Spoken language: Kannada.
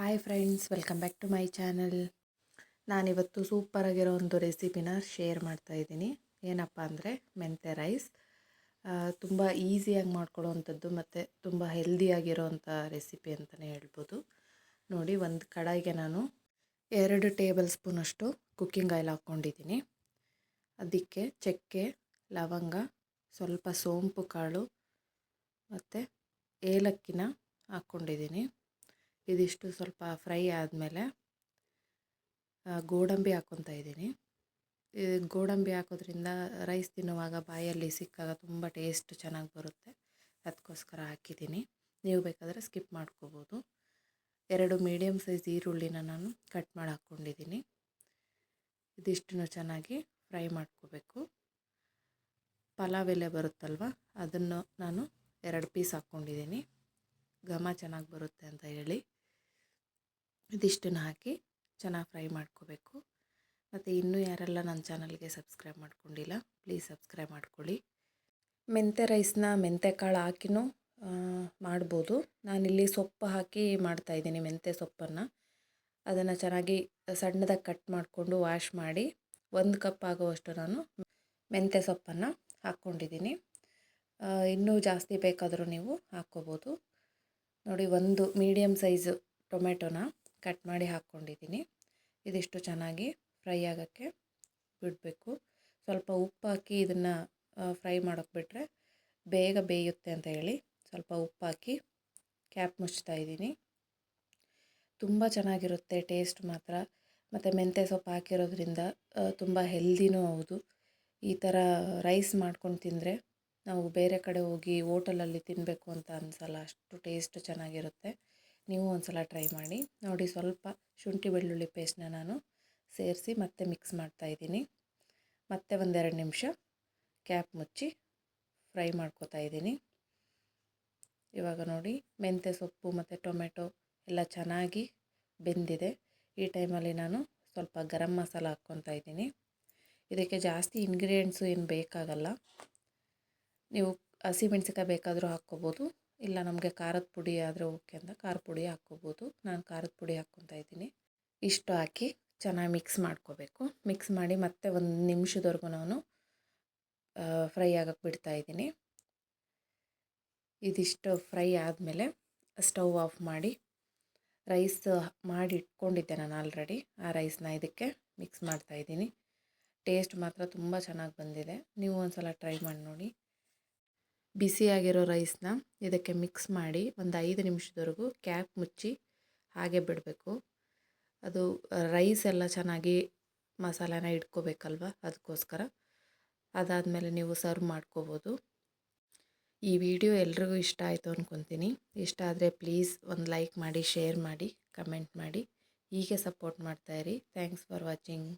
Hi friends, welcome back to my channel. ನಾನಿವತ್ತು ಸೂಪರಾಗಿರೋ ಒಂದು ರೆಸಿಪಿನ ಶೇರ್ ಮಾಡ್ತಾ ಇದ್ದೀನಿ. ಏನಪ್ಪ ಅಂದರೆ ಮೆಂತ್ಯ ರೈಸ್. ತುಂಬ ಈಸಿಯಾಗಿ ಮಾಡ್ಕೊಳ್ಳೋವಂಥದ್ದು ಮತ್ತು ತುಂಬ ಹೆಲ್ದಿಯಾಗಿರೋವಂಥ ರೆಸಿಪಿ ಅಂತಲೇ ಹೇಳ್ಬೋದು. ನೋಡಿ, ಒಂದು ಕಡಾಯಿಗೆ ನಾನು 2 ಟೇಬಲ್ ಸ್ಪೂನಷ್ಟು ಕುಕ್ಕಿಂಗ್ ಆಯಿಲ್ ಹಾಕ್ಕೊಂಡಿದ್ದೀನಿ. ಅದಕ್ಕೆ ಚಕ್ಕೆ, ಲವಂಗ, ಸ್ವಲ್ಪ ಸೋಂಪು ಕಾಳು ಮತ್ತು ಏಲಕ್ಕಿನ ಹಾಕ್ಕೊಂಡಿದ್ದೀನಿ. ಇದಿಷ್ಟು ಸ್ವಲ್ಪ ಫ್ರೈ ಆದಮೇಲೆ ಗೋಡಂಬಿ ಹಾಕ್ಕೊತಾ ಇದ್ದೀನಿ. ಗೋಡಂಬಿ ಹಾಕೋದ್ರಿಂದ ರೈಸ್ ತಿನ್ನುವಾಗ ಬಾಯಲ್ಲಿ ಸಿಕ್ಕಾಗ ತುಂಬ ಟೇಸ್ಟ್ ಚೆನ್ನಾಗಿ ಬರುತ್ತೆ. ಅದಕ್ಕೋಸ್ಕರ ಹಾಕಿದ್ದೀನಿ. ನೀವು ಬೇಕಾದರೆ ಸ್ಕಿಪ್ ಮಾಡ್ಕೋಬೋದು. 2 ಮೀಡಿಯಮ್ ಸೈಜ್ ಈರುಳ್ಳಿನ ನಾನು ಕಟ್ ಮಾಡಿ ಹಾಕ್ಕೊಂಡಿದ್ದೀನಿ. ಇದಿಷ್ಟನ್ನು ಚೆನ್ನಾಗಿ ಫ್ರೈ ಮಾಡ್ಕೋಬೇಕು. ಪಲಾವ್ ಎಲೆ ಬರುತ್ತಲ್ವ, ಅದನ್ನು ನಾನು 2 ಪೀಸ್ ಹಾಕ್ಕೊಂಡಿದ್ದೀನಿ. ಘಮ ಚೆನ್ನಾಗಿ ಬರುತ್ತೆ ಅಂತ ಹೇಳಿ ಇದಿಷ್ಟನ್ನು ಹಾಕಿ ಚೆನ್ನಾಗಿ ಫ್ರೈ ಮಾಡ್ಕೋಬೇಕು. ಮತ್ತು ಇನ್ನೂ ಯಾರೆಲ್ಲ ನನ್ನ ಚಾನಲ್ಗೆ ಸಬ್ಸ್ಕ್ರೈಬ್ ಮಾಡ್ಕೊಂಡಿಲ್ಲ, ಪ್ಲೀಸ್ ಸಬ್ಸ್ಕ್ರೈಬ್ ಮಾಡ್ಕೊಳ್ಳಿ. ಮೆಂತ್ಯ ರೈಸ್ನ ಮೆಂತ್ಯ ಕಾಳು ಹಾಕಿನೂ ಮಾಡ್ಬೋದು. ನಾನಿಲ್ಲಿ ಸೊಪ್ಪು ಹಾಕಿ ಮಾಡ್ತಾಯಿದ್ದೀನಿ. ಮೆಂತ್ಯ ಸೊಪ್ಪನ್ನು ಅದನ್ನು ಚೆನ್ನಾಗಿ ಸಣ್ಣದಾಗಿ ಕಟ್ ಮಾಡಿಕೊಂಡು ವಾಶ್ ಮಾಡಿ 1 ಕಪ್ ಆಗುವಷ್ಟು ನಾನು ಮೆಂತ್ಯ ಸೊಪ್ಪನ್ನು ಹಾಕ್ಕೊಂಡಿದ್ದೀನಿ. ಇನ್ನೂ ಜಾಸ್ತಿ ಬೇಕಾದರೂ ನೀವು ಹಾಕ್ಕೋಬೋದು. ನೋಡಿ, 1 ಮೀಡಿಯಮ್ ಸೈಜು ಟೊಮೆಟೊನ ಕಟ್ ಮಾಡಿ ಹಾಕ್ಕೊಂಡಿದ್ದೀನಿ. ಇದಿಷ್ಟು ಚೆನ್ನಾಗಿ ಫ್ರೈ ಆಗೋಕ್ಕೆ ಬಿಡಬೇಕು. ಸ್ವಲ್ಪ ಉಪ್ಪು ಹಾಕಿ ಇದನ್ನು ಫ್ರೈ ಮಾಡೋಕ್ಕೆ ಬಿಟ್ಟರೆ ಬೇಗ ಬೇಯುತ್ತೆ ಅಂತ ಹೇಳಿ ಸ್ವಲ್ಪ ಉಪ್ಪು ಹಾಕಿ ಕ್ಯಾಪ್ ಮುಚ್ತಾ ಇದ್ದೀನಿ. ತುಂಬ ಚೆನ್ನಾಗಿರುತ್ತೆ ಟೇಸ್ಟ್ ಮಾತ್ರ. ಮತ್ತು ಮೆಂತ್ಯ ಸೊಪ್ಪು ಹಾಕಿರೋದ್ರಿಂದ ತುಂಬ ಹೆಲ್ದಿನೂ ಹೌದು. ಈ ಥರ ರೈಸ್ ಮಾಡ್ಕೊಂಡು ತಿಂದರೆ ನಾವು ಬೇರೆ ಕಡೆ ಹೋಗಿ ಹೋಟೆಲಲ್ಲಿ ತಿನ್ನಬೇಕು ಅಂತ ಅನಿಸಲ್ಲ, ಅಷ್ಟು ಟೇಸ್ಟ್ ಚೆನ್ನಾಗಿರುತ್ತೆ. ನೀವು ಒಂದು ಸಲ ಟ್ರೈ ಮಾಡಿ. ನೋಡಿ, ಸ್ವಲ್ಪ ಶುಂಠಿ ಬೆಳ್ಳುಳ್ಳಿ ಪೇಸ್ಟ್ನ ನಾನು ಸೇರಿಸಿ ಮತ್ತೆ ಮಿಕ್ಸ್ ಮಾಡ್ತಾಯಿದ್ದೀನಿ. ಮತ್ತೆ 1-2 ನಿಮಿಷ ಕ್ಯಾಪ್ ಮುಚ್ಚಿ ಫ್ರೈ ಮಾಡ್ಕೋತಾ ಇದ್ದೀನಿ. ಇವಾಗ ನೋಡಿ, ಮೆಂತ್ಯ ಸೊಪ್ಪು ಮತ್ತು ಟೊಮೆಟೊ ಎಲ್ಲ ಚೆನ್ನಾಗಿ ಬೆಂದಿದೆ. ಈ ಟೈಮಲ್ಲಿ ನಾನು ಸ್ವಲ್ಪ ಗರಂ ಮಸಾಲ ಹಾಕ್ಕೊತಾ ಇದ್ದೀನಿ. ಇದಕ್ಕೆ ಜಾಸ್ತಿ ಇಂಗ್ರೀಡಿಯೆಂಟ್ಸು ಏನು ಬೇಕಾಗಲ್ಲ. ನೀವು ಹಸಿಮೆಣ್ಸಿಕಾಯಿ ಬೇಕಾದರೂ ಹಾಕ್ಕೋಬೋದು, ಇಲ್ಲ ನಮಗೆ ಖಾರದ ಪುಡಿ ಆದರೆ ಓಕೆ ಅಂತ ಖಾರದ ಪುಡಿ ಹಾಕ್ಕೋಬೋದು. ನಾನು ಖಾರದ ಪುಡಿ ಹಾಕ್ಕೊತಾ ಇದ್ದೀನಿ. ಇಷ್ಟು ಹಾಕಿ ಚೆನ್ನಾಗಿ ಮಿಕ್ಸ್ ಮಾಡ್ಕೋಬೇಕು. ಮಿಕ್ಸ್ ಮಾಡಿ ಮತ್ತೆ 1 ನಿಮಿಷದವರೆಗೂ ನಾನು ಫ್ರೈ ಆಗೋಕ್ಕೆ ಬಿಡ್ತಾಯಿದ್ದೀನಿ. ಇದಿಷ್ಟು ಫ್ರೈ ಆದಮೇಲೆ ಸ್ಟವ್ ಆಫ್ ಮಾಡಿ ರೈಸ್ ಮಾಡಿ ಇಟ್ಕೊಂಡಿದ್ದೆ ನಾನು ಆಲ್ರೆಡಿ. ಆ ರೈಸ್ನ ಇದಕ್ಕೆ ಮಿಕ್ಸ್ ಮಾಡ್ತಾಯಿದ್ದೀನಿ. ಟೇಸ್ಟ್ ಮಾತ್ರ ತುಂಬ ಚೆನ್ನಾಗಿ ಬಂದಿದೆ. ನೀವು ಒಂದು ಸಲ ಟ್ರೈ ಮಾಡಿ ನೋಡಿ. ಬಿಸಿಯಾಗಿರೋ ರೈಸ್ನ ಇದಕ್ಕೆ ಮಿಕ್ಸ್ ಮಾಡಿ 5 ನಿಮಿಷದವರೆಗೂ ಕ್ಯಾಪ್ ಮುಚ್ಚಿ ಹಾಗೆ ಬಿಡಬೇಕು. ಅದು ರೈಸ್ ಎಲ್ಲ ಚೆನ್ನಾಗಿ ಮಸಾಲಾನ ಇಟ್ಕೋಬೇಕಲ್ವ, ಅದಕ್ಕೋಸ್ಕರ. ಅದಾದಮೇಲೆ ನೀವು ಸರ್ವ್ ಮಾಡ್ಕೋಬೋದು. ಈ ವಿಡಿಯೋ ಎಲ್ರಿಗೂ ಇಷ್ಟ ಆಯಿತು ಅಂದ್ಕೊತೀನಿ. ಇಷ್ಟ ಆದರೆ ಪ್ಲೀಸ್ ಒಂದು ಲೈಕ್ ಮಾಡಿ, ಶೇರ್ ಮಾಡಿ, ಕಮೆಂಟ್ ಮಾಡಿ. ಹೀಗೆ ಸಪೋರ್ಟ್ ಮಾಡ್ತಾಯಿರಿ. Thanks for watching.